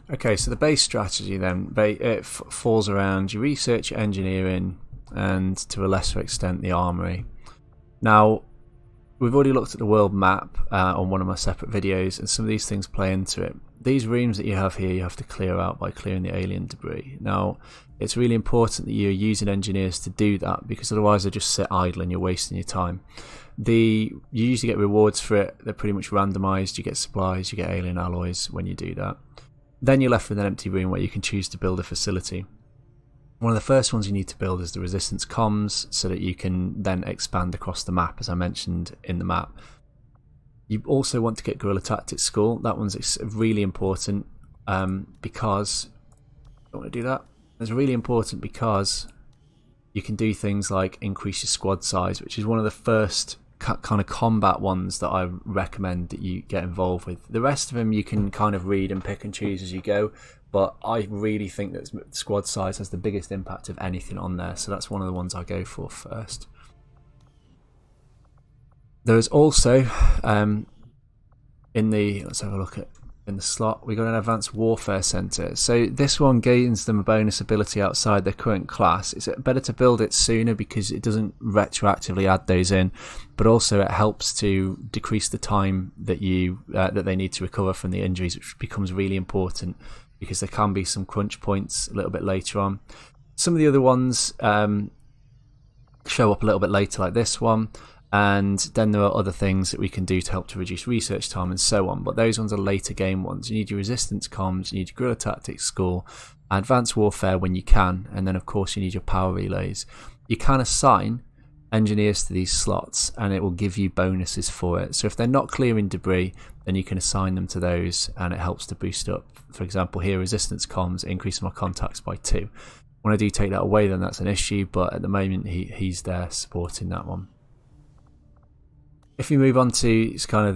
Okay, so the base strategy then, it falls around your research, your engineering, and to a lesser extent the armory. Now, we've already looked at the world map on one of my separate videos, and some of these things play into it. These rooms that you have here, you have to clear out by clearing the alien debris. Now, it's really important that you're using engineers to do that, because otherwise they just sit idle and you're wasting your time. You usually get rewards for it. They're pretty much randomised. You get supplies, you get alien alloys when you do that. Then you're left with an empty room where you can choose to build a facility. One of the first ones you need to build is the resistance comms, so that you can then expand across the map, as I mentioned in the map. You also want to get Guerrilla Tactics School. That one's really important because... I don't want to do that. It's really important because you can do things like increase your squad size, which is one of the first kind of combat ones that I recommend that you get involved with. The rest of them you can kind of read and pick and choose as you go, but I really think that squad size has the biggest impact of anything on there, so that's one of the ones I go for first. There's also let's have a look at in the slot, we got an advanced warfare center. So this one gains them a bonus ability outside their current class. It's better to build it sooner because it doesn't retroactively add those in, but also it helps to decrease the time that that they need to recover from the injuries, which becomes really important because there can be some crunch points a little bit later on. Some of the other ones show up a little bit later, like this one. And then there are other things that we can do to help to reduce research time and so on, but those ones are later game ones. You need your resistance comms, you need your guerrilla tactics school, advanced warfare when you can, and then of course you need your power relays. You can assign engineers to these slots and it will give you bonuses for it. So if they're not clearing debris, then you can assign them to those and it helps to boost up. For example here, resistance comms, increase my contacts by 2. When I do take that away, then that's an issue, but at the moment he's there supporting that one. If you move on to kind of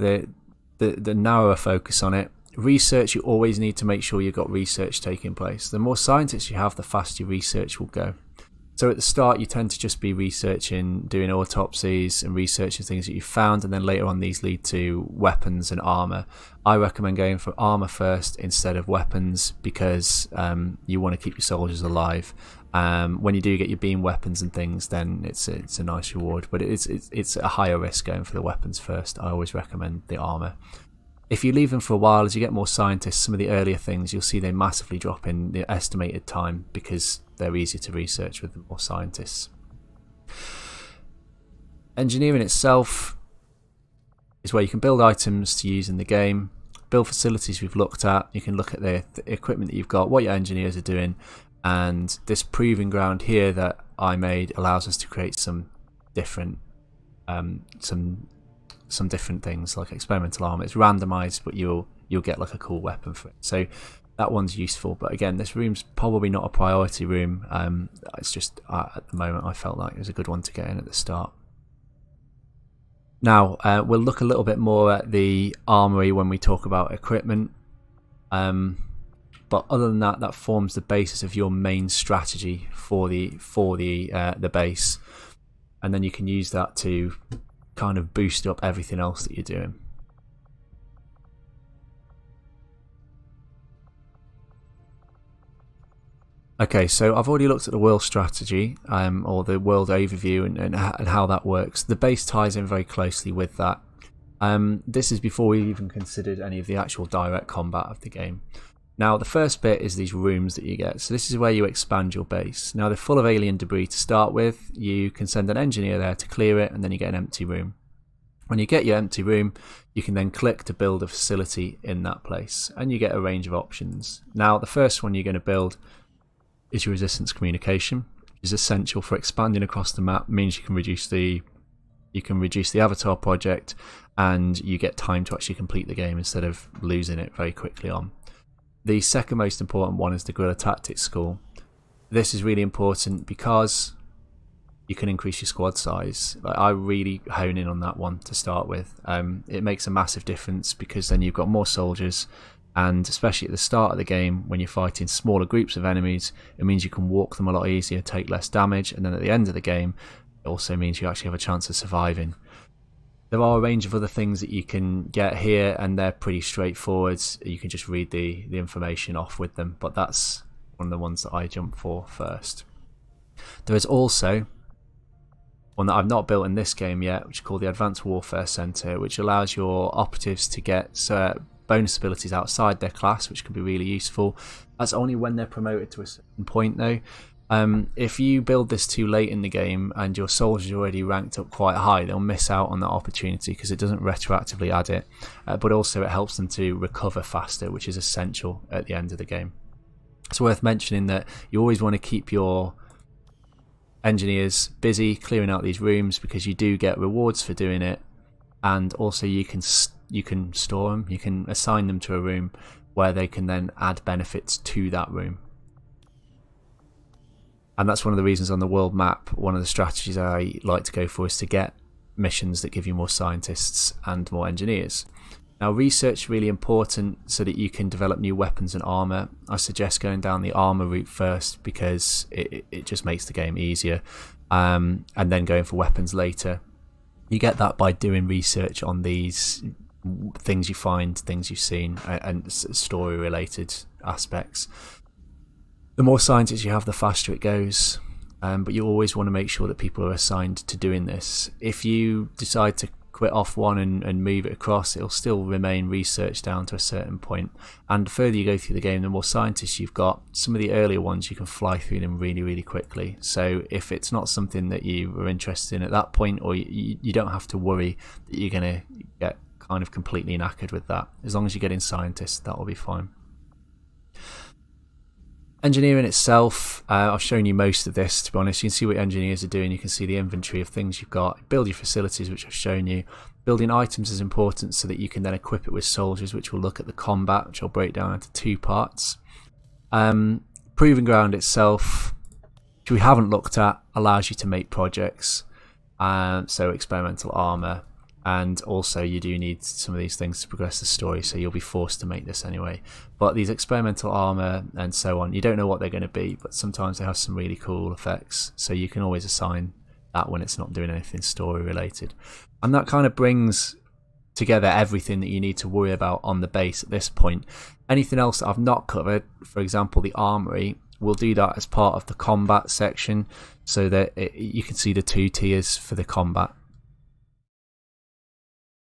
the narrower focus on it, research, you always need to make sure you've got research taking place. The more scientists you have, the faster your research will go. So at the start you tend to just be researching, doing autopsies and researching things that you found, and then later on these lead to weapons and armour. I recommend going for armour first instead of weapons because you want to keep your soldiers alive. When you do get your beam weapons and things, then it's a nice reward, but it's a higher risk going for the weapons first. I always recommend the armour. If you leave them for a while, as you get more scientists, some of the earlier things you'll see they massively drop in the estimated time because they're easier to research with the more scientists. Engineering itself is where you can build items to use in the game, build facilities we've looked at. You can look at the equipment that you've got, what your engineers are doing, and this proving ground here that I made allows us to create some different some different things like experimental armor. It's randomized, but you'll get like a cool weapon for it. So that one's useful. But again, this room's probably not a priority room. It's just at the moment I felt like it was a good one to get in at the start. Now we'll look a little bit more at the armory when we talk about equipment. But other than that, that forms the basis of your main strategy for the base, and then you can use that to kind of boost up everything else that you're doing. Okay, so I've already looked at the world strategy, or the world overview, and how that works. The base ties in very closely with that. This is before we even considered any of the actual direct combat of the game. Now, the first bit is these rooms that you get. So this is where you expand your base. Now, they're full of alien debris to start with. You can send an engineer there to clear it, and then you get an empty room. When you get your empty room, you can then click to build a facility in that place, and you get a range of options. Now, the first one you're going to build is your resistance communication, which is essential for expanding across the map. It means you can reduce the avatar project, and you get time to actually complete the game instead of losing it very quickly on. The second most important one is the Guerrilla Tactics School. This is really important because you can increase your squad size. I really hone in on that one to start with. It makes a massive difference because then you've got more soldiers, and especially at the start of the game when you're fighting smaller groups of enemies, it means you can walk them a lot easier, take less damage, and then at the end of the game it also means you actually have a chance of surviving. There are a range of other things that you can get here, and they're pretty straightforward. You can just read the information off with them, but that's one of the ones that I jump for first. There is also one that I've not built in this game yet, which is called the Advanced Warfare Center, which allows your operatives to get bonus abilities outside their class, which can be really useful. That's only when they're promoted to a certain point though. If you build this too late in the game and your soldiers are already ranked up quite high, they'll miss out on that opportunity because it doesn't retroactively add it, but also it helps them to recover faster, which is essential at the end of the game. It's worth mentioning that you always want to keep your engineers busy clearing out these rooms because you do get rewards for doing it, and also you can store them, you can assign them to a room where they can then add benefits to that room. And that's one of the reasons on the world map, one of the strategies I like to go for is to get missions that give you more scientists and more engineers. Now, research is really important so that you can develop new weapons and armour. I suggest going down the armour route first because it just makes the game easier, and then going for weapons later. You get that by doing research on these things you find, things you've seen, and story related aspects. The more scientists you have, the faster it goes, but you always want to make sure that people are assigned to doing this. If you decide to quit off one and move it across, it'll still remain research down to a certain point. And the further you go through the game, the more scientists you've got. Some of the earlier ones you can fly through them really, really quickly. So if it's not something that you are interested in at that point, or you don't have to worry that you're going to get kind of completely knackered with that. As long as you get in scientists, that will be fine. Engineering itself, I've shown you most of this, to be honest. You can see what engineers are doing, you can see the inventory of things you've got, build your facilities, which I've shown you. Building items is important so that you can then equip it with soldiers, which we'll look at the combat, which I'll break down into two parts. Proving ground itself, which we haven't looked at, allows you to make projects, so experimental armour, and also you do need some of these things to progress the story, so you'll be forced to make this anyway. But these experimental armour and so on, you don't know what they're going to be, but sometimes they have some really cool effects, so you can always assign that when it's not doing anything story related. And that kind of brings together everything that you need to worry about on the base at this point. Anything else that I've not covered, for example the Armory, we'll do that as part of the combat section, so that you can see the two tiers for the combat.